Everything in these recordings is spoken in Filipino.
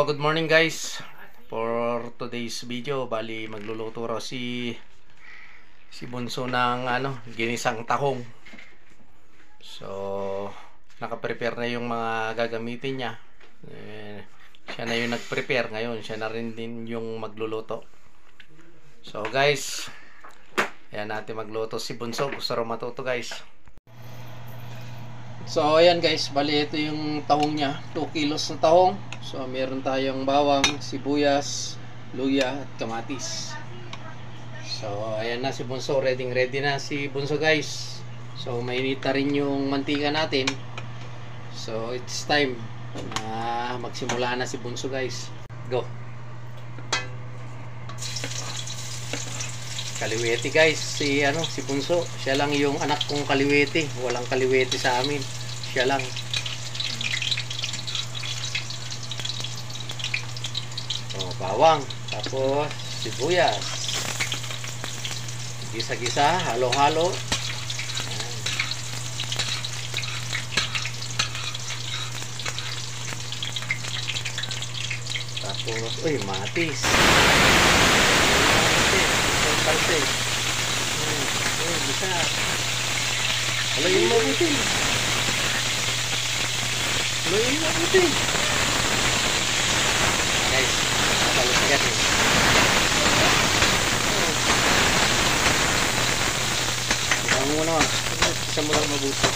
Good morning guys. For today's video, bali magluluto raw si Bunso ng ginisang tahong. So, naka-prepare na yung mga gagamitin niya. Siya na yung nag-prepare ngayon, siya na rin din yung magluluto. So guys, ayan natin magluto si Bunso. Gusto raw matuto guys. So ayan guys, bali ito yung tahong niya, 2 kilos na tahong. So meron tayong bawang, sibuyas, luya at kamatis. So ayan na si Bunso, ready na si Bunso guys. So mainit na rin yung mantika natin. So it's time na magsimula na si Bunso guys. Go. Kaliwete guys, si Bunso, siya lang yung anak kong kaliwete. Walang kaliwete sa amin. Siya lang. So, bawang, tapos sibuyas. Gisa-gisa, halo-halo. Tapos, uy, matis. Kalse. Bisa. Haluin mo buti. Haluin mo buti. Guys, halos sikat nih. Kamu muna. Bisa mo lang mabuti.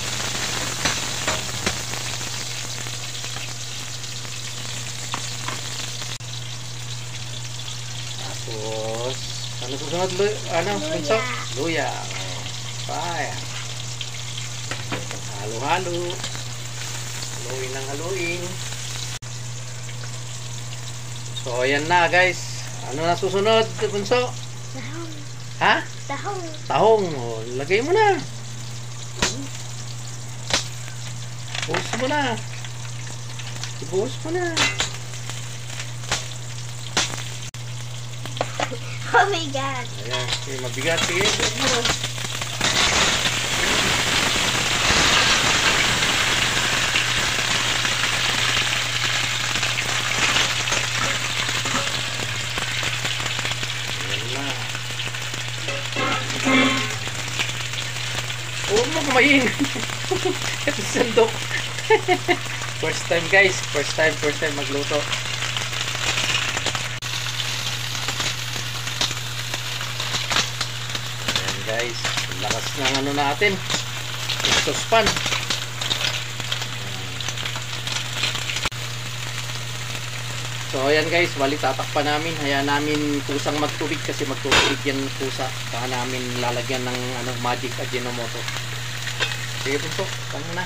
Tapos ano susunod? Bunso? Luya. Ayan. Halo-halo. Haluin ng haluin. So, ayan na guys. Ano na susunod, Bunso? Tahong. Ha? Tahong. Tahong. O, lagay mo na. Buhos mo na. Ibuhos mo na. Oh my God. Ayan. Okay, mabigat. Sige. Ayan. na. Huwag mo kumain. Ito sandok. First time guys. First time magluto. Guys, lakas ng natin, saucepan. So ayan guys, bali tatakpan namin, hayaan namin kusang magtubig kasi magtutubig yan kusa. Saka namin lalagyan ng magic Ajinomoto. Sige Bunso, tanong na.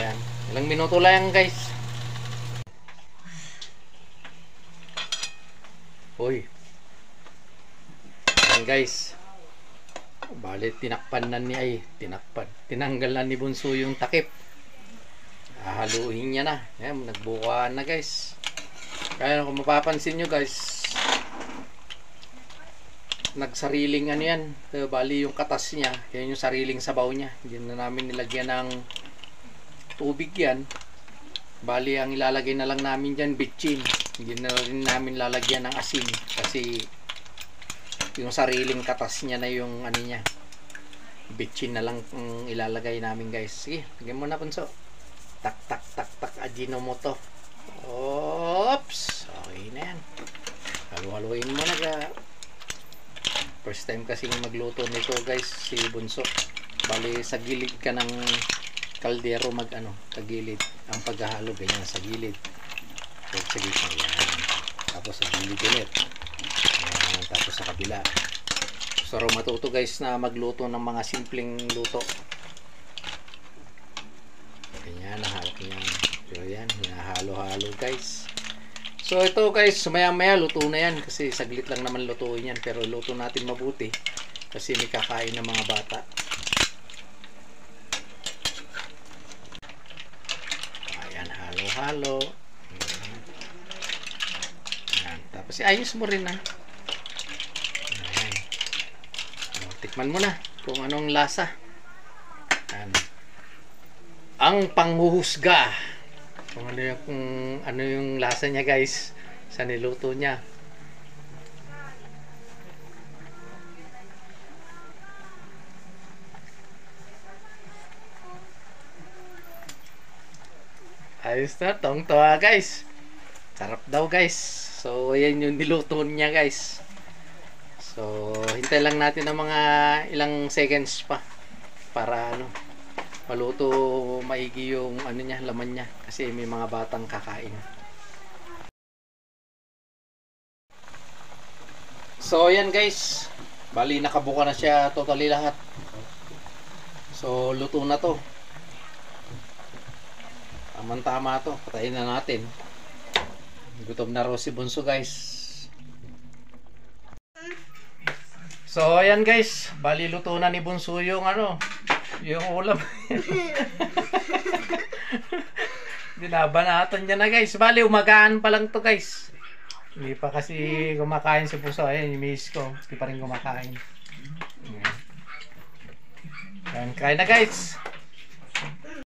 Ayan, ilang minuto lang guys. Uy, ayan guys, bali tinanggal na ni Bunso yung takip. Haluin niya na. Ayan, nagbukaan na guys. Kaya kung mapapansin nyo guys, nagsariling yan. Bali yung katas niya, yan yung sariling sabaw niya. Hindi na namin nilagyan ng tubig yan. Bali ang ilalagay na lang namin dyan, bitchin. Hindi na rin namin lalagyan ng asin kasi yung sariling katas niya na yung niya. Bitchin na lang ilalagay namin guys. Sige, lagyan mo na Bunso. Tak Ajinomoto. Oops. Okay na yan. Halu-haluin mo na ga. First time kasing magluto nito guys si Bunso. Bali sa gilid ka ng kaldero kagilid. Ang paghahalo ganyan sa gilid. Sa gitna yan. Tapos sa gilid ulit. Tapos sa kabila. So raw matuto guys na magluto ng mga simpleng luto. Ganyan, nahalo yan. So yan, hinahalo-halo guys. So ito guys, maya-maya luto na yan kasi saglit lang naman lutuin yan, pero luto natin mabuti kasi may kakain ng mga bata. Ayan, halo-halo. Ayan, tapos ayos mo rin tikman mo na kung anong lasa. Ang panghuhusga. kung ano yung lasa niya guys sa niluto niya. Ayos na, tong-tuwa guys. Sarap daw guys. So ayan yung niluto niya guys. So hintay lang natin ng mga ilang seconds pa para maluto maigi yung niya, laman niya kasi may mga batang kakain. So ayan guys, bali nakabuka na siya totally lahat. So luto na to. Tama to, patayin na natin. Gutom na raw si Bunso guys. So ayan guys, bali luto na ni Bunso yung yung ulam. Binabanatan niya na guys. Bali umagaan pa lang to guys. Hindi pa kasi kumakain si Bunso. Ayan yung miss ko, hindi pa rin kumakain. Ayan, kain na guys.